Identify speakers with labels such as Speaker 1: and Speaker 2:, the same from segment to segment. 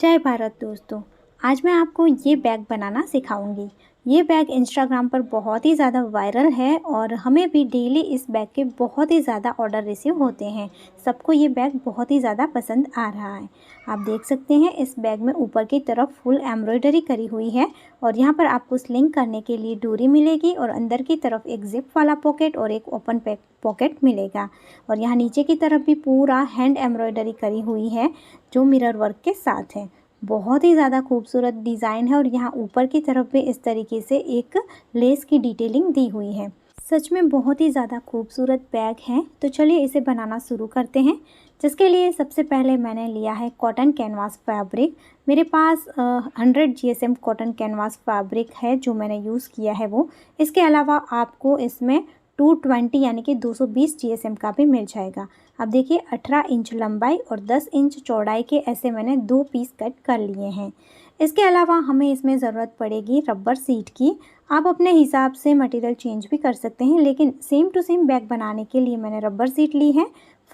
Speaker 1: जय भारत दोस्तों। आज मैं आपको ये बैग बनाना सिखाऊंगी। ये बैग इंस्टाग्राम पर बहुत ही ज़्यादा वायरल है और हमें भी डेली इस बैग के बहुत ही ज़्यादा ऑर्डर रिसीव होते हैं। सबको ये बैग बहुत ही ज़्यादा पसंद आ रहा है। आप देख सकते हैं इस बैग में ऊपर की तरफ फुल एम्ब्रॉयडरी करी हुई है और यहाँ पर आपको स्लिंग करने के लिए डोरी मिलेगी और अंदर की तरफ एक जिप वाला पॉकेट और एक ओपन पॉकेट मिलेगा। और यहाँ नीचे की तरफ भी पूरा हैंड एम्ब्रॉयडरी करी हुई है जो मिरर वर्क के साथ है। बहुत ही ज़्यादा खूबसूरत डिज़ाइन है और यहाँ ऊपर की तरफ भी इस तरीके से एक लेस की डिटेलिंग दी हुई है। सच में बहुत ही ज़्यादा खूबसूरत बैग है। तो चलिए इसे बनाना शुरू करते हैं। जिसके लिए सबसे पहले मैंने लिया है कॉटन कैनवास फैब्रिक। मेरे पास 100 GSM कॉटन कैनवास फैब्रिक है जो मैंने यूज़ किया है वो। इसके अलावा आपको इसमें 220 यानी कि 220 GSM का भी मिल जाएगा। अब देखिए 18 इंच लंबाई और 10 इंच चौड़ाई के ऐसे मैंने 2 पीस कट कर लिए हैं। इसके अलावा हमें इसमें ज़रूरत पड़ेगी रबर सीट की। आप अपने हिसाब से मटेरियल चेंज भी कर सकते हैं, लेकिन सेम टू सेम बैग बनाने के लिए मैंने रबर सीट ली है,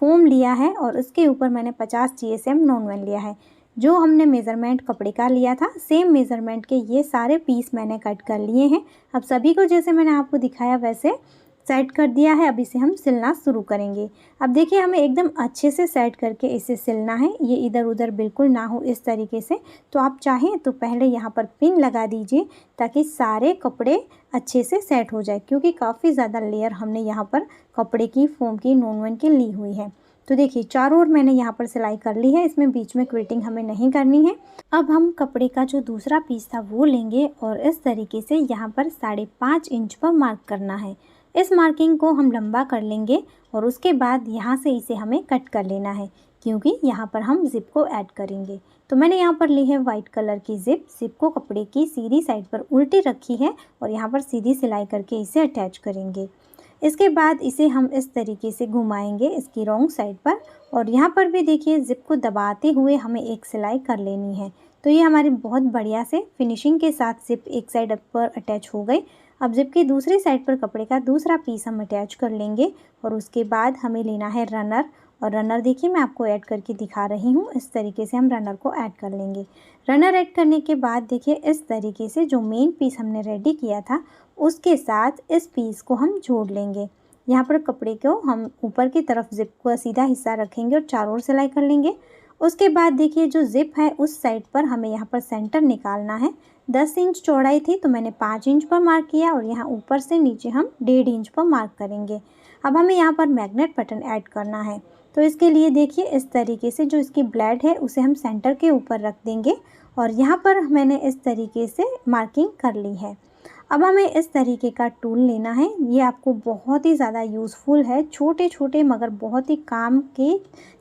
Speaker 1: फोम लिया है और उसके ऊपर मैंने 50 GSM नॉन-वन लिया है। जो हमने मेज़रमेंट कपड़े का लिया था सेम मेज़रमेंट के ये सारे पीस मैंने कट कर लिए हैं। अब सभी को जैसे मैंने आपको दिखाया वैसे सेट कर दिया है। अब इसे हम सिलना शुरू करेंगे। अब देखिए हमें एकदम अच्छे से सेट करके इसे सिलना है, ये इधर उधर बिल्कुल ना हो इस तरीके से। तो आप चाहें तो पहले यहाँ पर पिन लगा दीजिए ताकि सारे कपड़े अच्छे से सेट हो जाए, क्योंकि काफ़ी ज़्यादा लेयर हमने यहाँ पर कपड़े की फोम की नॉन-वन की ली हुई है। तो देखिए चारों ओर मैंने यहाँ पर सिलाई कर ली है, इसमें बीच में क्विल्टिंग हमें नहीं करनी है। अब हम कपड़े का जो दूसरा पीस था वो लेंगे और इस तरीके से यहाँ पर 5.5 इंच पर मार्क करना है। इस मार्किंग को हम लंबा कर लेंगे और उसके बाद यहाँ से इसे हमें कट कर लेना है, क्योंकि यहाँ पर हम ज़िप को ऐड करेंगे। तो मैंने यहाँ पर ली है वाइट कलर की ज़िप को कपड़े की सीधी साइड पर उल्टी रखी है और यहाँ पर सीधी सिलाई करके इसे अटैच करेंगे। इसके बाद इसे हम इस तरीके से घुमाएंगे इसकी रॉन्ग साइड पर और यहाँ पर भी देखिए ज़िप को दबाते हुए हमें एक सिलाई कर लेनी है। तो ये हमारी बहुत बढ़िया से फिनिशिंग के साथ ज़िप एक साइड पर अटैच हो गई। अब ज़िप की दूसरी साइड पर कपड़े का दूसरा पीस हम अटैच कर लेंगे और उसके बाद हमें लेना है रनर। और रनर देखिए मैं आपको ऐड करके दिखा रही हूँ, इस तरीके से हम रनर को ऐड कर लेंगे। रनर ऐड करने के बाद देखिए इस तरीके से जो मेन पीस हमने रेडी किया था उसके साथ इस पीस को हम जोड़ लेंगे। यहाँ पर कपड़े को हम ऊपर की तरफ ज़िप का सीधा हिस्सा रखेंगे और चारों ओर सिलाई कर लेंगे। उसके बाद देखिए जो ज़िप है उस साइड पर हमें यहाँ पर सेंटर निकालना है। 10 इंच चौड़ाई थी तो मैंने 5 इंच पर मार्क किया और यहाँ ऊपर से नीचे हम 1.5 इंच पर मार्क करेंगे। अब हमें यहाँ पर मैग्नेट बटन ऐड करना है। तो इसके लिए देखिए इस तरीके से जो इसकी ब्लेड है उसे हम सेंटर के ऊपर रख देंगे और यहाँ पर मैंने इस तरीके से मार्किंग कर ली है। अब हमें इस तरीके का टूल लेना है, ये आपको बहुत ही ज़्यादा यूज़फुल है, छोटे छोटे मगर बहुत ही काम की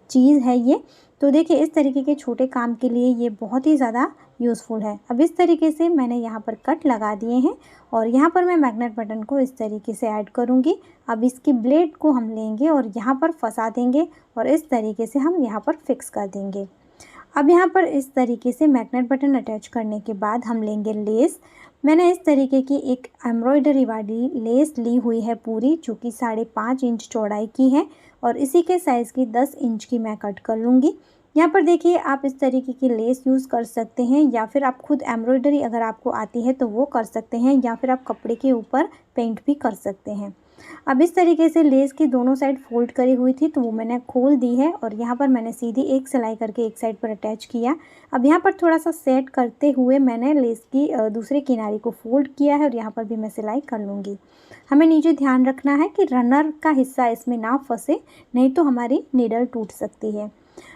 Speaker 1: चीज़ है ये। तो देखिए इस तरीके के छोटे काम के लिए ये बहुत ही ज़्यादा यूज़फुल है। अब इस तरीके से मैंने यहाँ पर कट लगा दिए हैं और यहाँ पर मैं मैग्नेट बटन को इस तरीके से ऐड करूँगी। अब इसकी ब्लेड को हम लेंगे और यहाँ पर फंसा देंगे और इस तरीके से हम यहाँ पर फिक्स कर देंगे। अब यहाँ पर इस तरीके से मैग्नेट बटन अटैच करने के बाद हम लेंगे लेस। मैंने इस तरीके की एक एम्ब्रॉयडरी वाली लेस ली हुई है पूरी, जो कि 5.5 इंच चौड़ाई की है और इसी के साइज़ की 10 इंच की मैं कट कर लूँगी। यहाँ पर देखिए आप इस तरीके की लेस यूज़ कर सकते हैं या फिर आप खुद एम्ब्रॉयडरी अगर आपको आती है तो वो कर सकते हैं या फिर आप कपड़े के ऊपर पेंट भी कर सकते हैं। अब इस तरीके से लेस की दोनों साइड फोल्ड करी हुई थी तो वो मैंने खोल दी है और यहाँ पर मैंने सीधी एक सिलाई करके एक साइड पर अटैच किया। अब यहाँ पर थोड़ा सा सेट करते हुए मैंने लेस की दूसरे किनारे को फोल्ड किया है और यहाँ पर भी मैं सिलाई कर लूँगी। हमें नीचे ध्यान रखना है कि रनर का हिस्सा इसमें ना फंसे, नहीं तो हमारी नीडल टूट सकती है।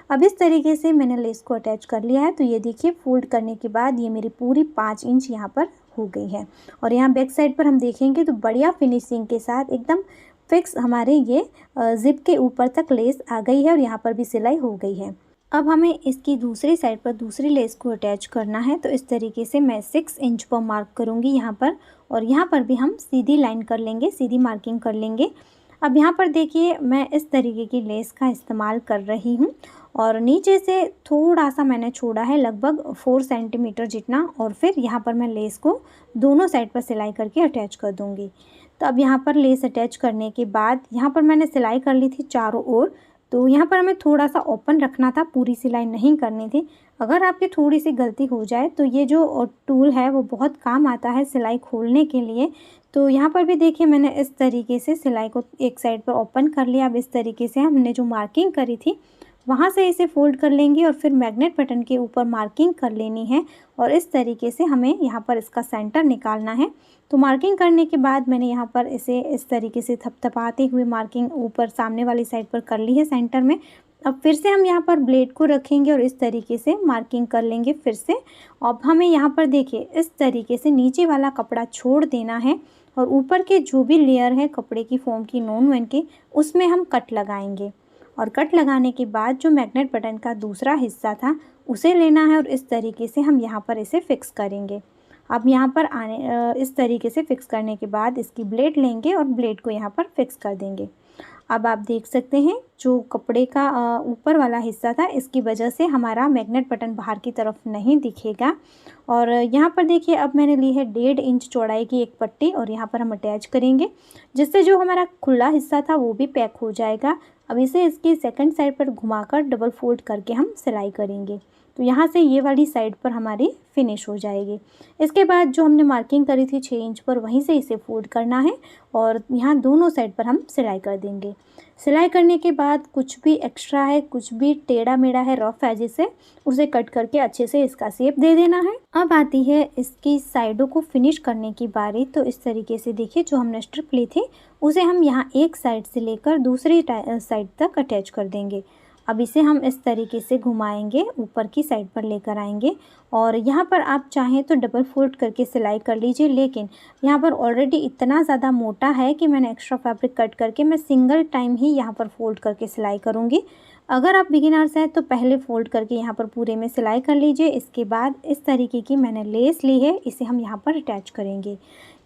Speaker 1: अब इस तरीके से मैंने लेस को अटैच कर लिया है। तो ये देखिए फोल्ड करने के बाद ये मेरी पूरी 5 इंच यहाँ पर हो गई है और यहाँ बैक साइड पर हम देखेंगे तो बढ़िया फिनिशिंग के साथ एकदम फिक्स हमारे ये ज़िप के ऊपर तक लेस आ गई है और यहाँ पर भी सिलाई हो गई है। अब हमें इसकी दूसरी साइड पर दूसरी लेस को अटैच करना है। तो इस तरीके से मैं 6 इंच पर मार्क करूँगी यहाँ पर और यहाँ पर भी हम सीधी लाइन कर लेंगे, सीधी मार्किंग कर लेंगे। अब यहाँ पर देखिए मैं इस तरीके की लेस का इस्तेमाल कर रही हूँ और नीचे से थोड़ा सा मैंने छोड़ा है लगभग 4 सेंटीमीटर जितना और फिर यहाँ पर मैं लेस को दोनों साइड पर सिलाई करके अटैच कर दूँगी। तो अब यहाँ पर लेस अटैच करने के बाद यहाँ पर मैंने सिलाई कर ली थी चारों ओर। तो यहाँ पर हमें थोड़ा सा ओपन रखना था, पूरी सिलाई नहीं करनी थी। अगर आपकी थोड़ी सी गलती हो जाए तो ये जो टूल है वो बहुत काम आता है सिलाई खोलने के लिए। तो यहाँ पर भी देखिए मैंने इस तरीके से सिलाई को एक साइड पर ओपन कर लिया। अब इस तरीके से हमने जो मार्किंग करी थी वहाँ से इसे फोल्ड कर लेंगे और फिर मैग्नेट बटन के ऊपर मार्किंग कर लेनी है और इस तरीके से हमें यहाँ पर इसका सेंटर निकालना है। तो मार्किंग करने के बाद मैंने यहाँ पर इसे इस तरीके से थपथपाते हुए मार्किंग ऊपर सामने वाली साइड पर कर ली है सेंटर में। अब फिर से हम यहाँ पर ब्लेड को रखेंगे और इस तरीके से मार्किंग कर लेंगे फिर से। अब हमें यहाँ पर देखिए इस तरीके से नीचे वाला कपड़ा छोड़ देना है और ऊपर के जो भी लेयर है कपड़े की फोम की नॉन वन की उसमें हम कट लगाएंगे। और कट लगाने के बाद जो मैग्नेट बटन का दूसरा हिस्सा था उसे लेना है और इस तरीके से हम यहाँ पर इसे फिक्स करेंगे। अब यहाँ पर इस तरीके से फिक्स करने के बाद इसकी ब्लेड लेंगे और ब्लेड को यहाँ पर फिक्स कर देंगे। अब आप देख सकते हैं जो कपड़े का ऊपर वाला हिस्सा था इसकी वजह से हमारा मैग्नेट बटन बाहर की तरफ नहीं दिखेगा। और यहाँ पर देखिए अब मैंने ली है 1.5 इंच चौड़ाई की एक पट्टी और यहाँ पर हम अटैच करेंगे, जिससे जो हमारा खुला हिस्सा था वो भी पैक हो जाएगा। अब इसे इसकी सेकंड साइड पर घुमाकर डबल फोल्ड करके हम सिलाई करेंगे। तो यहाँ से ये वाली साइड पर हमारी फिनिश हो जाएगी। इसके बाद जो हमने मार्किंग करी थी 6 इंच पर वहीं से इसे फोल्ड करना है और यहाँ दोनों साइड पर हम सिलाई कर देंगे। सिलाई करने के बाद कुछ भी एक्स्ट्रा है, कुछ भी टेढ़ा मेढ़ा है रफ एजेस है, उसे कट करके अच्छे से इसका शेप दे देना है। अब आती है इसकी साइडों को फिनिश करने की बारी। तो इस तरीके से देखिए जो हमने स्ट्रिप ली थी उसे हम यहाँ एक साइड से लेकर दूसरी साइड तक अटैच कर देंगे। अब इसे हम इस तरीके से घुमाएंगे, ऊपर की साइड पर लेकर आएंगे और यहाँ पर आप चाहें तो डबल फोल्ड करके सिलाई कर लीजिए, लेकिन यहाँ पर ऑलरेडी इतना ज़्यादा मोटा है कि मैंने एक्स्ट्रा फैब्रिक कट करके मैं सिंगल टाइम ही यहाँ पर फोल्ड करके सिलाई करूँगी। अगर आप बिगिनर्स हैं तो पहले फ़ोल्ड करके यहाँ पर पूरे में सिलाई कर लीजिए। इसके बाद इस तरीके की मैंने लेस ली है, इसे हम यहाँ पर अटैच करेंगे।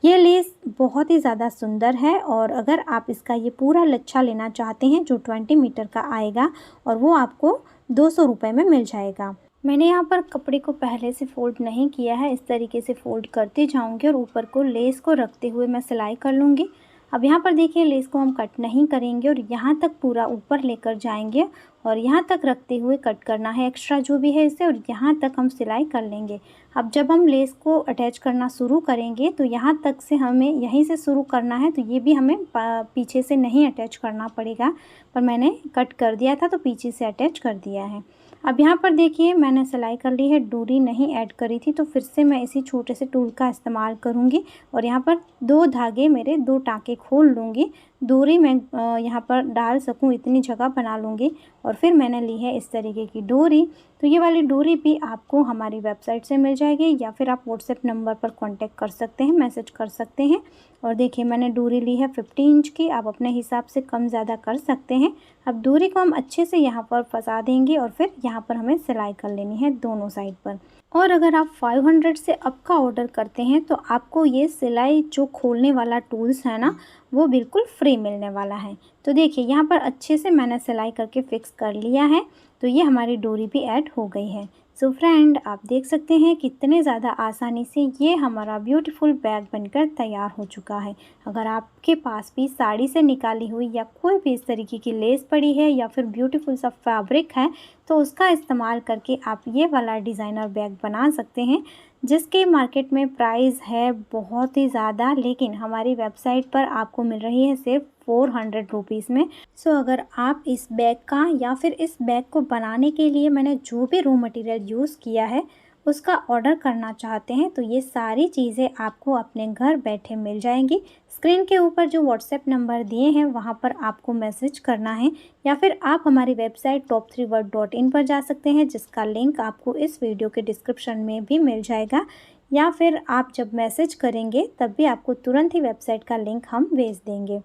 Speaker 1: ये लेस बहुत ही ज़्यादा सुंदर है और अगर आप इसका ये पूरा लच्छा लेना चाहते हैं जो 20 मीटर का आएगा और वो आपको 200 रुपये में मिल जाएगा। मैंने यहाँ पर कपड़े को पहले से फ़ोल्ड नहीं किया है, इस तरीके से फ़ोल्ड करते जाऊँगी और ऊपर को लेस को रखते हुए मैं सिलाई कर लूँगी। अब यहाँ पर देखिए लेस को हम कट नहीं करेंगे और यहाँ तक पूरा ऊपर लेकर जाएंगे और यहाँ तक रखते हुए कट करना है एक्स्ट्रा जो भी है इसे और यहाँ तक हम सिलाई कर लेंगे। अब जब हम लेस को अटैच करना शुरू करेंगे तो यहाँ तक से हमें यहीं से शुरू करना है, तो ये भी हमें पीछे से नहीं अटैच करना पड़ेगा, पर मैंने कट कर दिया था तो पीछे से अटैच कर दिया है। अब यहाँ पर देखिए मैंने सिलाई कर ली है, डोरी नहीं ऐड करी थी तो फिर से मैं इसी छोटे से टूल का इस्तेमाल करूँगी और यहाँ पर 2 धागे मेरे 2 टाँके खोल लूँगी। डोरी मैं यहाँ पर डाल सकूँ इतनी जगह बना लूँगी और फिर मैंने ली है इस तरीके की डोरी। तो ये वाली डोरी भी आपको हमारी वेबसाइट से मिल जाएगी या फिर आप व्हाट्सएप नंबर पर कांटेक्ट कर सकते हैं, मैसेज कर सकते हैं। और देखिए मैंने डोरी ली है 50 इंच की, आप अपने हिसाब से कम ज़्यादा कर सकते हैं। अब डोरी को हम अच्छे से यहाँ पर फंसा देंगे और फिर यहाँ पर हमें सिलाई कर लेनी है दोनों साइड पर। और अगर आप 500 से अप का ऑर्डर करते हैं तो आपको ये सिलाई जो खोलने वाला टूल्स है ना वो बिल्कुल फ्री मिलने वाला है। तो देखिए यहाँ पर अच्छे से मैंने सिलाई करके फिक्स कर लिया है, तो ये हमारी डोरी भी ऐड हो गई है। सो फ्रेंड आप देख सकते हैं कितने ज़्यादा आसानी से ये हमारा ब्यूटीफुल बैग बनकर तैयार हो चुका है। अगर आपके पास भी साड़ी से निकाली हुई या कोई भी इस तरीके की लेस पड़ी है या फिर ब्यूटीफुल सा फैब्रिक है तो उसका इस्तेमाल करके आप ये वाला डिज़ाइनर बैग बना सकते हैं, जिसके मार्केट में प्राइस है बहुत ही ज़्यादा, लेकिन हमारी वेबसाइट पर आपको मिल रही है सिर्फ 400 रुपीज़ में। सो अगर आप इस बैग का या फिर इस बैग को बनाने के लिए मैंने जो भी रॉ मटेरियल यूज़ किया है उसका ऑर्डर करना चाहते हैं तो ये सारी चीज़ें आपको अपने घर बैठे मिल जाएंगी। स्क्रीन के ऊपर जो व्हाट्सएप नंबर दिए हैं वहाँ पर आपको मैसेज करना है या फिर आप हमारी वेबसाइट top3world.in पर जा सकते हैं, जिसका लिंक आपको इस वीडियो के डिस्क्रिप्शन में भी मिल जाएगा, या फिर आप जब मैसेज करेंगे तब भी आपको तुरंत ही वेबसाइट का लिंक हम भेज देंगे।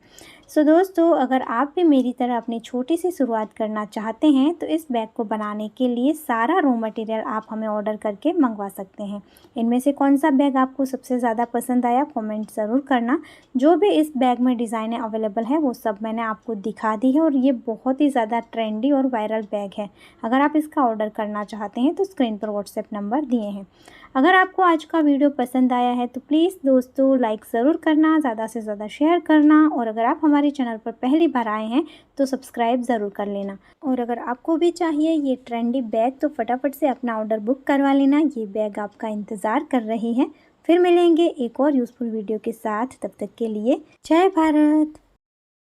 Speaker 1: सो दोस्तों अगर आप भी मेरी तरह अपनी छोटी सी शुरुआत करना चाहते हैं तो इस बैग को बनाने के लिए सारा रॉ मटेरियल आप हमें ऑर्डर करके मंगवा सकते हैं। इनमें से कौन सा बैग आपको सबसे ज़्यादा पसंद आया कमेंट ज़रूर करना। जो भी इस बैग में डिज़ाइनें अवेलेबल है वो सब मैंने आपको दिखा दी है और ये बहुत ही ज़्यादा ट्रेंडी और वायरल बैग है। अगर आप इसका ऑर्डर करना चाहते हैं तो स्क्रीन पर व्हाट्सएप नंबर दिए हैं। अगर आपको आज का वीडियो पसंद आया है तो प्लीज़ दोस्तों लाइक ज़रूर करना, ज़्यादा से ज़्यादा शेयर करना, और अगर आप हमारे चैनल पर पहली बार आए हैं तो सब्सक्राइब ज़रूर कर लेना। और अगर आपको भी चाहिए ये ट्रेंडी बैग तो फटाफट से अपना ऑर्डर बुक करवा लेना। ये बैग आपका इंतज़ार कर रही है। फिर मिलेंगे एक और यूज़फुल वीडियो के साथ, तब तक के लिए जय भारत।